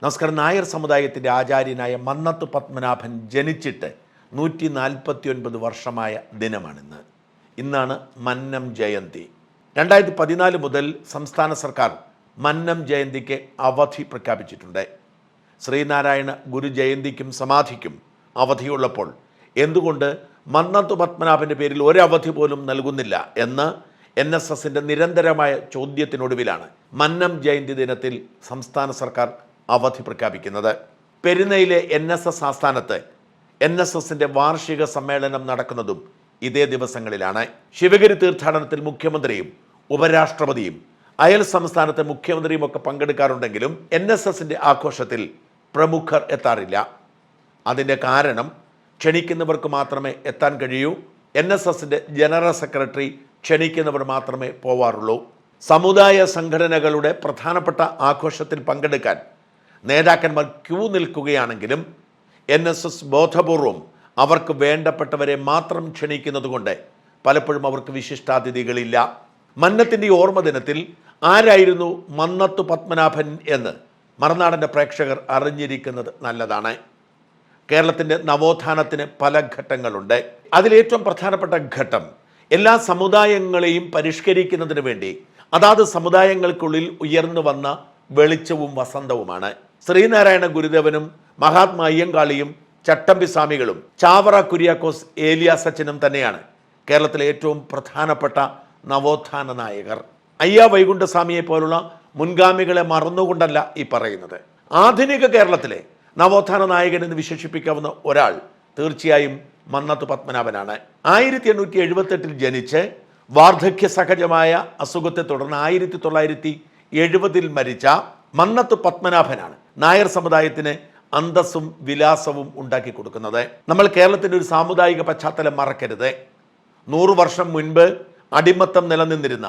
നമസ്കാരം. നായർ സമുദായത്തിൻ്റെ ആചാര്യനായ മന്നത്ത് പത്മനാഭൻ ജനിച്ചിട്ട് 149 വർഷമായ ദിനമാണിന്ന്. ഇന്നാണ് മന്നം ജയന്തി. 2014 മുതൽ സംസ്ഥാന സർക്കാർ മന്നം ജയന്തിക്ക് അവധി പ്രഖ്യാപിച്ചിട്ടുണ്ട്. ശ്രീനാരായണ ഗുരു ജയന്തിക്കും സമാധിക്കും അവധിയുള്ളപ്പോൾ എന്തുകൊണ്ട് മന്നത്ത് പത്മനാഭൻ്റെ പേരിൽ ഒരവധി പോലും നൽകുന്നില്ല എന്ന് NSSൻ്റെ നിരന്തരമായ ചോദ്യത്തിനൊടുവിലാണ് മന്നം ജയന്തി ദിനത്തിൽ സംസ്ഥാന സർക്കാർ അവധി പ്രഖ്യാപിക്കുന്നത്. പെരുന്നയിലെ NSS ആസ്ഥാനത്ത് NSSൻ്റെ വാർഷിക സമ്മേളനം നടക്കുന്നതും ഇതേ ദിവസങ്ങളിലാണ്. ശിവഗിരി തീർത്ഥാടനത്തിൽ മുഖ്യമന്ത്രിയും ഉപരാഷ്ട്രപതിയും അയൽ സംസ്ഥാനത്തെ മുഖ്യമന്ത്രിയും ഒക്കെ പങ്കെടുക്കാറുണ്ടെങ്കിലും NSSൻ്റെ ആഘോഷത്തിൽ പ്രമുഖർ എത്താറില്ല. അതിൻ്റെ കാരണം ക്ഷണിക്കുന്നവർക്ക് മാത്രമേ എത്താൻ കഴിയൂ. NSSൻ്റെ ജനറൽ സെക്രട്ടറി ക്ഷണിക്കുന്നവർ മാത്രമേ പോവാറുള്ളൂ. സമുദായ സംഘടനകളുടെ പ്രധാനപ്പെട്ട ആഘോഷത്തിൽ പങ്കെടുക്കാൻ നേതാക്കന്മാർ ക്യൂ നിൽക്കുകയാണെങ്കിലും NSS ബോധപൂർവം അവർക്ക് വേണ്ടപ്പെട്ടവരെ മാത്രം ക്ഷണിക്കുന്നതുകൊണ്ട് പലപ്പോഴും അവർക്ക് വിശിഷ്ടാതിഥികളില്ല. മന്നത്തിൻ്റെ ഓർമ്മ ദിനത്തിൽ ആരായിരുന്നു മന്നത്ത് പത്മനാഭൻ എന്ന് മറുനാടൻ്റെ പ്രേക്ഷകർ അറിഞ്ഞിരിക്കുന്നത് നല്ലതാണ്. കേരളത്തിൻ്റെ നവോത്ഥാനത്തിന് പല ഘട്ടങ്ങളുണ്ട്. അതിലേറ്റവും പ്രധാനപ്പെട്ട ഘട്ടം എല്ലാ സമുദായങ്ങളെയും പരിഷ്കരിക്കുന്നതിന് വേണ്ടി അതാത് സമുദായങ്ങൾക്കുള്ളിൽ ഉയർന്നു വന്ന വെളിച്ചവും വസന്തവുമാണ്. ശ്രീനാരായണ ഗുരുദേവനും മഹാത്മാ അയ്യങ്കാളിയും ചട്ടമ്പി സ്വാമികളും ചാവറ കുര്യാക്കോസ് ഏലിയാസച്ചനും തന്നെയാണ് കേരളത്തിലെ ഏറ്റവും പ്രധാനപ്പെട്ട നവോത്ഥാന നായകർ. അയ്യ വൈകുണ്ഠസ്വാമിയെ പോലുള്ള മുൻഗാമികളെ മറന്നുകൊണ്ടല്ല ഈ പറയുന്നത്. ആധുനിക കേരളത്തിലെ നവോത്ഥാന നായകൻ എന്ന് വിശേഷിപ്പിക്കാവുന്ന ഒരാൾ തീർച്ചയായും മന്നത്ത് പത്മനാഭനാണ്. 1878 ജനിച്ച് വാർദ്ധക്യ സഹജമായ അസുഖത്തെ തുടർന്ന് 1970 മരിച്ച മന്നത്ത് പത്മനാഭനാണ് നായർ സമുദായത്തിന് അന്തസ്സും വിലാസവും ഉണ്ടാക്കി കൊടുക്കുന്നത്. നമ്മൾ കേരളത്തിൻ്റെ ഒരു സാമുദായിക പശ്ചാത്തലം മറക്കരുത്. 100 വർഷം മുൻപ് അടിമത്തം നിലനിന്നിരുന്ന,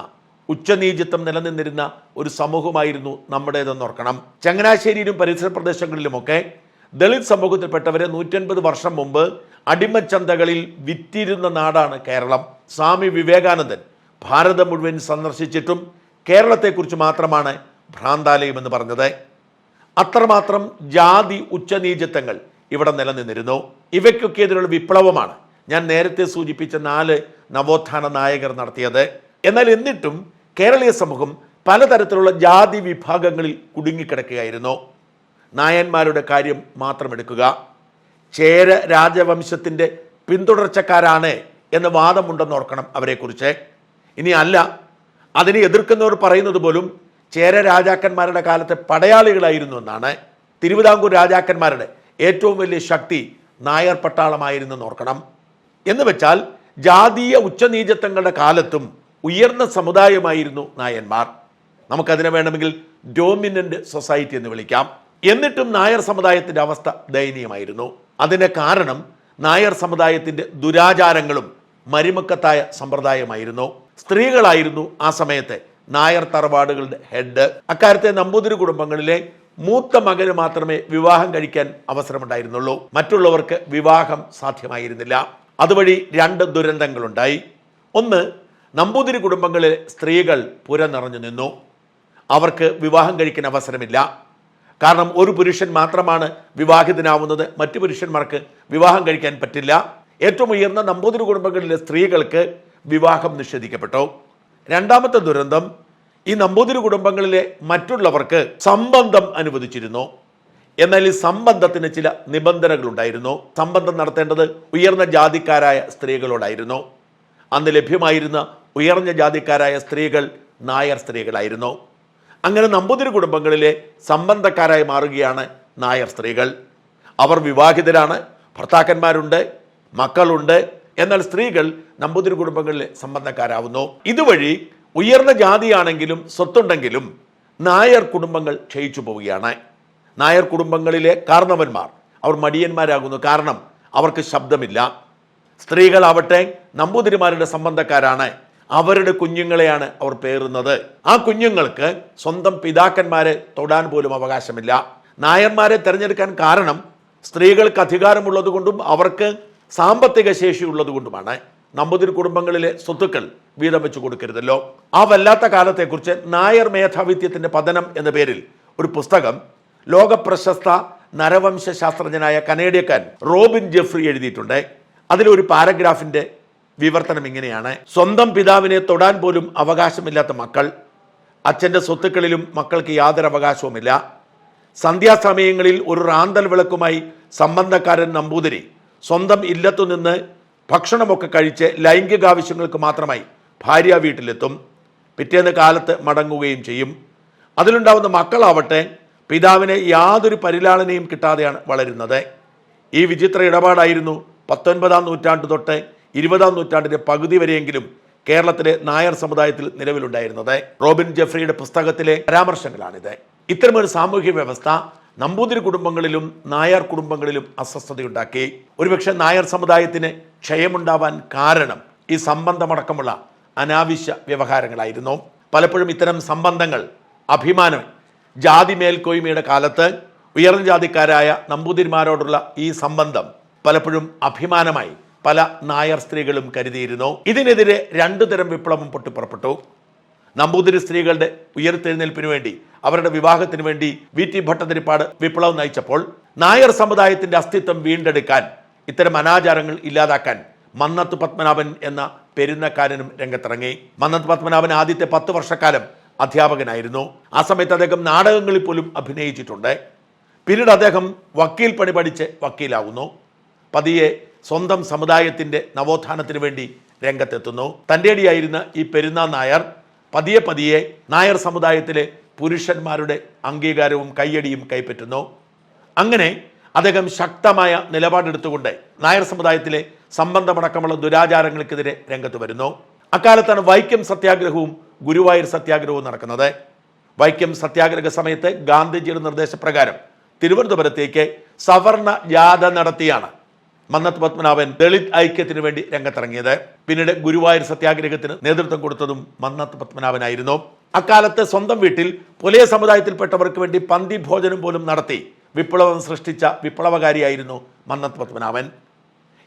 ഉച്ചനീചത്വം നിലനിന്നിരുന്ന ഒരു സമൂഹമായിരുന്നു നമ്മുടേതെന്നോർക്കണം. ചങ്ങനാശ്ശേരിയിലും പരിസര പ്രദേശങ്ങളിലുമൊക്കെ ദളിത് സമൂഹത്തിൽപ്പെട്ടവരെ 150 വർഷം മുമ്പ് അടിമച്ചന്തകളിൽ വിറ്റിരുന്ന നാടാണ് കേരളം. സ്വാമി വിവേകാനന്ദൻ ഭാരതം മുഴുവൻ സന്ദർശിച്ചിട്ടും കേരളത്തെക്കുറിച്ച് മാത്രമാണ് ഭ്രാന്താലയം എന്ന് പറഞ്ഞത്. അത്രമാത്രം ജാതി ഉച്ചനീചത്വങ്ങൾ ഇവിടെ നിലനിന്നിരുന്നു. ഇവയ്ക്കൊക്കെ എതിരുള്ള വിപ്ലവമാണ് ഞാൻ നേരത്തെ സൂചിപ്പിച്ച 4 നവോത്ഥാന നായകർ നടത്തിയത്. എന്നാൽ എന്നിട്ടും കേരളീയ സമൂഹം പലതരത്തിലുള്ള ജാതി വിഭാഗങ്ങളിൽ കുടുങ്ങിക്കിടക്കുകയായിരുന്നു. നായന്മാരുടെ കാര്യം മാത്രം എടുക്കുക. ചേര രാജവംശത്തിൻ്റെ പിന്തുടർച്ചക്കാരാണ് എന്ന് വാദമുണ്ടെന്ന് ഓർക്കണം അവരെക്കുറിച്ച്. ഇനി അല്ല, അതിനെ എതിർക്കുന്നവർ പറയുന്നത് പോലും ചേര രാജാക്കന്മാരുടെ കാലത്തെ പടയാളികളായിരുന്നു എന്നാണ്. തിരുവിതാംകൂർ രാജാക്കന്മാരുടെ ഏറ്റവും വലിയ ശക്തി നായർ പട്ടാളമായിരുന്നു എന്നോർക്കണം. എന്ന് വെച്ചാൽ ജാതീയ ഉച്ചനീചത്വങ്ങളുടെ കാലത്തും ഉയർന്ന സമുദായമായിരുന്നു നായന്മാർ. നമുക്കതിനെ വേണമെങ്കിൽ ഡോമിനൻ്റ് സൊസൈറ്റി എന്ന് വിളിക്കാം. എന്നിട്ടും നായർ സമുദായത്തിൻ്റെ അവസ്ഥ ദയനീയമായിരുന്നു. അതിന് കാരണം നായർ സമുദായത്തിൻ്റെ ദുരാചാരങ്ങളും മരുമക്കത്തായ സമ്പ്രദായമായിരുന്നു. സ്ത്രീകളായിരുന്നു ആ സമയത്തെ നായർ തറവാടുകളുടെ ഹെഡ്. അക്കാലത്തെ നമ്പൂതിരി കുടുംബങ്ങളിലെ മൂത്ത മകന് മാത്രമേ വിവാഹം കഴിക്കാൻ അവസരമുണ്ടായിരുന്നുള്ളൂ. മറ്റുള്ളവർക്ക് വിവാഹം സാധ്യമായിരുന്നില്ല. അതുവഴി 2 ദുരന്തങ്ങളുണ്ടായി. ഒന്ന്, നമ്പൂതിരി കുടുംബങ്ങളിലെ സ്ത്രീകൾ പുര നിറഞ്ഞു നിന്നു. അവർക്ക് വിവാഹം കഴിക്കാൻ അവസരമില്ല. കാരണം ഒരു പുരുഷൻ മാത്രമാണ് വിവാഹിതനാവുന്നത്, മറ്റു പുരുഷന്മാർക്ക് വിവാഹം കഴിക്കാൻ പറ്റില്ല. ഏറ്റവും ഉയർന്ന നമ്പൂതിരി കുടുംബങ്ങളിലെ സ്ത്രീകൾക്ക് വിവാഹം നിഷേധിക്കപ്പെട്ടു. രണ്ടാമത്തെ ദുരന്തം, ഈ നമ്പൂതിരി കുടുംബങ്ങളിലെ മറ്റുള്ളവർക്ക് സംബന്ധം അനുവദിച്ചിരുന്നു. എന്നാൽ ഈ സംബന്ധത്തിന് ചില നിബന്ധനകളുണ്ടായിരുന്നു. സംബന്ധം നടത്തേണ്ടത് ഉയർന്ന ജാതിക്കാരായ സ്ത്രീകളോടായിരുന്നു. അന്ന് ലഭ്യമായിരുന്ന ഉയർന്ന ജാതിക്കാരായ സ്ത്രീകൾ നായർ സ്ത്രീകളായിരുന്നു. അങ്ങനെ നമ്പൂതിരി കുടുംബങ്ങളിലെ സംബന്ധക്കാരായി മാറുകയാണ് നായർ സ്ത്രീകൾ. അവർ വിവാഹിതരാണ്, ഭർത്താക്കന്മാരുണ്ട്, മക്കളുണ്ട്. എന്നാൽ സ്ത്രീകൾ നമ്പൂതിരി കുടുംബങ്ങളിലെ സംബന്ധക്കാരാവുന്നു. ഇതുവഴി ഉയർന്ന ജാതിയാണെങ്കിലും സ്വത്തുണ്ടെങ്കിലും നായർ കുടുംബങ്ങൾ ക്ഷയിച്ചു പോവുകയാണ്. നായർ കുടുംബങ്ങളിലെ കാരണവന്മാർ അവർ മടിയന്മാരാകുന്നു. കാരണം അവർക്ക് ശബ്ദമില്ല. സ്ത്രീകളാവട്ടെ നമ്പൂതിരിമാരുടെ സംബന്ധക്കാരാണ്. അവരുടെ കുഞ്ഞുങ്ങളെയാണ് അവർ പേറുന്നത്. ആ കുഞ്ഞുങ്ങൾക്ക് സ്വന്തം പിതാക്കന്മാരെ തൊടാൻ പോലും അവകാശമില്ല. നായന്മാരെ തിരഞ്ഞെടുക്കാൻ കാരണം സ്ത്രീകൾക്ക് അധികാരമുള്ളത് കൊണ്ടും അവർക്ക് സാമ്പത്തിക ശേഷിയുള്ളത് കൊണ്ടുമാണ്. നമ്പൂതിരി കുടുംബങ്ങളിലെ സ്വത്തുക്കൾ വീതം വെച്ച് കൊടുക്കരുതല്ലോ. ആ വല്ലാത്ത കാലത്തെക്കുറിച്ച് നായർ മേധാവിത്വത്തിൻ്റെ പതനം എന്ന പേരിൽ ഒരു പുസ്തകം ലോകപ്രശസ്ത നരവംശ ശാസ്ത്രജ്ഞനായ കനേഡിയക്കാരൻ റോബിൻ ജെഫ്രി എഴുതിയിട്ടുണ്ട്. അതിലൊരു പാരഗ്രാഫിന്റെ വിവർത്തനം ഇങ്ങനെയാണ്: സ്വന്തം പിതാവിനെ തൊടാൻ പോലും അവകാശമില്ലാത്ത മക്കൾ, അച്ഛൻ്റെ സ്വത്തുക്കളിലും മക്കൾക്ക് യാതൊരു അവകാശവുമില്ല. സന്ധ്യാസമയങ്ങളിൽ ഒരു റാന്തൽ വിളക്കുമായി സംബന്ധക്കാരൻ നമ്പൂതിരി സ്വന്തം ഇല്ലത്തുനിന്ന് ഭക്ഷണമൊക്കെ കഴിച്ച് ലൈംഗികാവശ്യങ്ങൾക്ക് മാത്രമായി ഭാര്യ വീട്ടിലെത്തും. പിറ്റേന്ന് കാലത്ത് മടങ്ങുകയും ചെയ്യും. അതിലുണ്ടാവുന്ന മക്കളാവട്ടെ പിതാവിനെ യാതൊരു പരിലാളനയും കിട്ടാതെയാണ് വളരുന്നത്. ഈ വിചിത്ര ഇടപാടായിരുന്നു 19-ാം നൂറ്റാണ്ട് തൊട്ട് 20-ാം നൂറ്റാണ്ടിൻ്റെ പകുതി വരെയെങ്കിലും കേരളത്തിലെ നായർ സമുദായത്തിൽ നിലവിലുണ്ടായിരുന്നത്. റോബിൻ ജെഫ്രിയുടെ പുസ്തകത്തിലെ പരാമർശങ്ങളാണിത്. ഇത്തരമൊരു സാമൂഹ്യ വ്യവസ്ഥ നമ്പൂതിരി കുടുംബങ്ങളിലും നായർ കുടുംബങ്ങളിലും അസ്വസ്ഥതയുണ്ടാക്കി. ഒരുപക്ഷെ നായർ സമുദായത്തിന് ക്ഷയമുണ്ടാവാൻ കാരണം ഈ സംബന്ധമടക്കമുള്ള അനാവശ്യ വ്യവഹാരങ്ങളായിരുന്നു. പലപ്പോഴും ഇത്തരം സംബന്ധങ്ങൾ അഭിമാനം, ജാതി മേൽക്കോയ്മയുടെ കാലത്ത് ഉയർന്ന ജാതിക്കാരായ നമ്പൂതിരിമാരോടുള്ള ഈ സംബന്ധം പലപ്പോഴും അഭിമാനമായി പല നായർ സ്ത്രീകളും കരുതിയിരുന്നു. ഇതിനെതിരെ രണ്ടു തരം വിപ്ലവം പൊട്ടിപ്പുറപ്പെട്ടു. നമ്പൂതിരി സ്ത്രീകളുടെ ഉയർത്തെഴുന്നേൽപ്പിനു വേണ്ടി, അവരുടെ വിവാഹത്തിന് വേണ്ടി VT ഭട്ടതിരിപ്പാട് വിപ്ലവം നയിച്ചപ്പോൾ നായർ സമുദായത്തിന്റെ അസ്തിത്വം വീണ്ടെടുക്കാൻ, ഇത്തരം അനാചാരങ്ങൾ ഇല്ലാതാക്കാൻ മന്നത്ത് പത്മനാഭൻ എന്ന പെരുന്നക്കാരനും രംഗത്തിറങ്ങി. മന്നത്ത് പത്മനാഭൻ ആദ്യത്തെ 10 വർഷക്കാലം അധ്യാപകനായിരുന്നു. ആ സമയത്ത് അദ്ദേഹം നാടകങ്ങളിൽ പോലും അഭിനയിച്ചിട്ടുണ്ട്. പിന്നീട് അദ്ദേഹം വക്കീൽ പണി പഠിച്ച് വക്കീലാവുന്നു. പതിയെ സ്വന്തം സമുദായത്തിന്റെ നവോത്ഥാനത്തിന് വേണ്ടി രംഗത്തെത്തുന്നു. തൻ്റെടിയായിരുന്ന ഈ പെരുന്നാൾ നായർ പതിയെ നായർ സമുദായത്തിലെ പുരുഷന്മാരുടെ അംഗീകാരവും കയ്യടിയും കൈപ്പറ്റുന്നു. അങ്ങനെ അദ്ദേഹം ശക്തമായ നിലപാടെടുത്തുകൊണ്ട് നായർ സമുദായത്തിലെ സംബന്ധമടക്കമുള്ള ദുരാചാരങ്ങൾക്കെതിരെ രംഗത്ത് വരുന്നു. അക്കാലത്താണ് വൈക്കം സത്യാഗ്രഹവും ഗുരുവായൂർ സത്യാഗ്രഹവും നടക്കുന്നത്. വൈക്കം സത്യാഗ്രഹ സമയത്ത് ഗാന്ധിജിയുടെ നിർദ്ദേശപ്രകാരം തിരുവനന്തപുരത്തേക്ക് സവർണ ജാഥ നടത്തിയാണ് മന്നത്ത് പത്മനാഭൻ ദളിത് ഐക്യത്തിന് വേണ്ടി രംഗത്തിറങ്ങിയത്. പിന്നീട് ഗുരുവായൂർ സത്യാഗ്രഹത്തിന് നേതൃത്വം കൊടുത്തതും മന്നത്ത് പത്മനാഭനായിരുന്നു. അക്കാലത്ത് സ്വന്തം വീട്ടിൽ പുലയ സമുദായത്തിൽപ്പെട്ടവർക്ക് വേണ്ടി പന്തി ഭോജനം പോലും നടത്തി വിപ്ലവം സൃഷ്ടിച്ച വിപ്ലവകാരിയായിരുന്നു മന്നത്ത് പത്മനാഭൻ.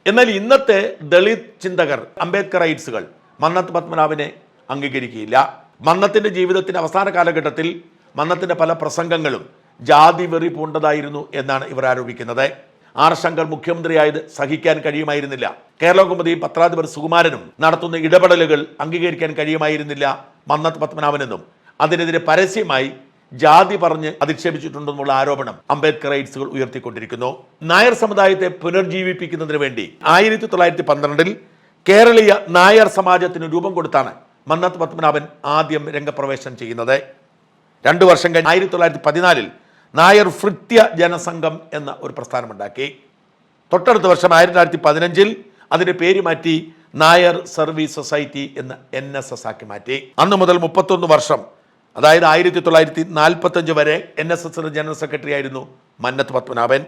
എന്നാൽ ഇന്നത്തെ ദളിത് ചിന്തകർ, അംബേദ്കറൈറ്റ്സുകൾ മന്നത്ത് പത്മനാഭനെ അംഗീകരിക്കുകയില്ല. മന്നത്തിന്റെ ജീവിതത്തിന്റെ അവസാന കാലഘട്ടത്തിൽ മന്നത്തിന്റെ പല പ്രസംഗങ്ങളും ജാതി വെറി പൂണ്ടതായിരുന്നു എന്നാണ് ഇവർ ആരോപിക്കുന്നത്. ആർ ശങ്കർ മുഖ്യമന്ത്രിയായത് സഹിക്കാൻ കഴിയുമായിരുന്നില്ല. കേരള കൗമുദിയും പത്രാധിപർ സുകുമാരനും നടത്തുന്ന ഇടപെടലുകൾ അംഗീകരിക്കാൻ കഴിയുമായിരുന്നില്ല മന്നത്ത് പത്മനാഭനെന്നും അതിനെതിരെ പരസ്യമായി ജാതി പറഞ്ഞ് അധിക്ഷേപിച്ചിട്ടുണ്ടെന്നുള്ള ആരോപണം അംബേദ്കറൈറ്റ്സുകൾ ഉയർത്തിക്കൊണ്ടിരിക്കുന്നു. നായർ സമുദായത്തെ പുനർജീവിപ്പിക്കുന്നതിന് വേണ്ടി 1912 കേരളീയ നായർ സമാജത്തിന് രൂപം കൊടുത്താണ് മന്നത്ത് പത്മനാഭൻ ആദ്യം രംഗപ്രവേശനം ചെയ്യുന്നത്. 2 വർഷം കഴിഞ്ഞ് 1914 നായർ ഭൃത്യ ജനസംഘം എന്ന ഒരു പ്രസ്ഥാനമുണ്ടാക്കി. തൊട്ടടുത്ത വർഷം 1915 അതിന്റെ പേര് മാറ്റി നായർ സർവീസ് സൊസൈറ്റി എന്ന് NSS ആക്കി മാറ്റി. അന്ന് മുതൽ 31 വർഷം, അതായത് 1945 വരെ NSS ജനറൽ സെക്രട്ടറി ആയിരുന്നു മന്നത്ത് പത്മനാഭൻ.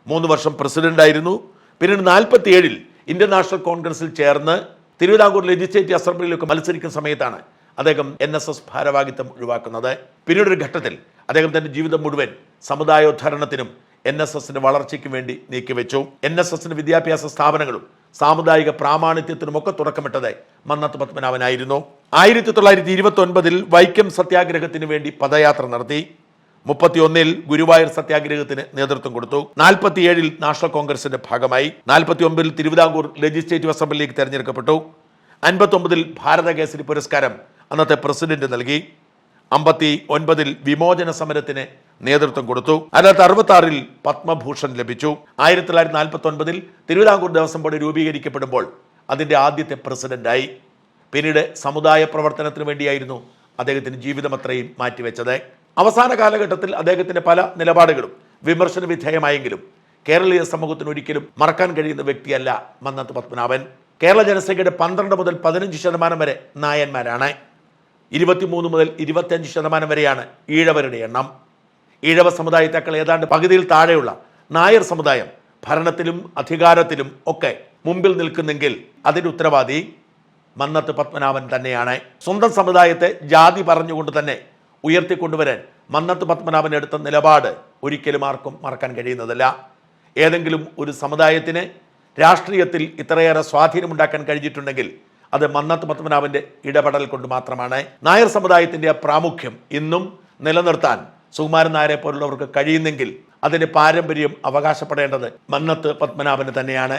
3 വർഷം പ്രസിഡന്റ് ആയിരുന്നു. പിന്നീട് 47 ഇന്ത്യൻ നാഷണൽ കോൺഗ്രസിൽ ചേർന്ന് തിരുവിതാംകൂർ ലെജിസ്ലേറ്റീവ് അസംബ്ലിയിലൊക്കെ മത്സരിക്കുന്ന സമയത്താണ് അദ്ദേഹം NSS ഭാരവാഹിത്വം ഒഴിവാക്കുന്നത്. പിന്നീട് ഒരു ഘട്ടത്തിൽ അദ്ദേഹം തന്റെ ജീവിതം മുഴുവൻ സമുദായോദ്ധരണത്തിനും NSSന്റെ വളർച്ചയ്ക്കും വേണ്ടി നീക്കിവെച്ചു. NSSന്റെ വിദ്യാഭ്യാസ സ്ഥാപനങ്ങളും സാമുദായിക പ്രാമാണിത്യത്തിനും ഒക്കെ തുടക്കമിട്ടത് മന്നത്ത് പത്മനാഭനായിരുന്നു. 1929 വൈക്കം സത്യാഗ്രഹത്തിന് വേണ്ടി പദയാത്ര നടത്തി. 31 ഗുരുവായൂർ സത്യാഗ്രഹത്തിന് നേതൃത്വം കൊടുത്തു. 47 നാഷണൽ കോൺഗ്രസിന്റെ ഭാഗമായി. 49 തിരുവിതാംകൂർ ലെജിസ്ലേറ്റീവ് അസംബ്ലിയിലേക്ക് തെരഞ്ഞെടുക്കപ്പെട്ടു. 59 ഭാരത കേസരി പുരസ്കാരം അന്നത്തെ പ്രസിഡന്റ് നൽകി. 59 വിമോചന സമരത്തിന് നേതൃത്വം കൊടുത്തു. 1966 പത്മഭൂഷൺ ലഭിച്ചു. 1949 തിരുവിതാംകൂർ ദേവസ്വം ബോർഡ് രൂപീകരിക്കപ്പെടുമ്പോൾ അതിന്റെ ആദ്യത്തെ പ്രസിഡന്റായി. പിന്നീട് സമുദായ പ്രവർത്തനത്തിന് വേണ്ടിയായിരുന്നു അദ്ദേഹത്തിന് ജീവിതം അത്രയും മാറ്റിവെച്ചത്. അവസാന കാലഘട്ടത്തിൽ അദ്ദേഹത്തിന്റെ പല നിലപാടുകളും വിമർശന വിധേയമായെങ്കിലും കേരളീയ സമൂഹത്തിന് ഒരിക്കലും മറക്കാൻ കഴിയുന്ന വ്യക്തിയല്ല മന്നത്ത് പത്മനാഭൻ. കേരള ജനസംഖ്യയുടെ 12 മുതൽ 15% വരെ നായന്മാരാണ്. 23 മുതൽ 25% വരെയാണ് ഈഴവരുടെ എണ്ണം. ഈഴവ സമുദായത്തേക്കാൾ ഏതാണ്ട് പകുതിയിൽ താഴെയുള്ള നായർ സമുദായം ഭരണത്തിലും അധികാരത്തിലും ഒക്കെ മുമ്പിൽ നിൽക്കുന്നെങ്കിൽ അതിന്റെ ഉത്തരവാദി മന്നത്ത് പത്മനാഭൻ തന്നെയാണ്. സ്വന്തം സമുദായത്തെ ജാതി പറഞ്ഞുകൊണ്ട് തന്നെ ഉയർത്തിക്കൊണ്ടുവരാൻ മന്നത്ത് പത്മനാഭൻ എടുത്ത നിലപാട് ഒരിക്കലും ആർക്കും മറക്കാൻ കഴിയുന്നതല്ല. ഏതെങ്കിലും ഒരു സമുദായത്തിന് രാഷ്ട്രീയത്തിൽ ഇത്രയേറെ സ്വാധീനമുണ്ടാക്കാൻ കഴിഞ്ഞിട്ടുണ്ടെങ്കിൽ അത് മന്നത്ത് പത്മനാഭന്റെ ഇടപെടൽ കൊണ്ട് മാത്രമാണ്. നായർ സമുദായത്തിന്റെ പ്രാമുഖ്യം ഇന്നും നിലനിർത്താൻ സുകുമാരൻ നായരെ പോലുള്ളവർക്ക് കഴിയുന്നെങ്കിൽ അതിന് പാരമ്പര്യം അവകാശപ്പെടേണ്ടത് മന്നത്ത് പത്മനാഭന് തന്നെയാണ്.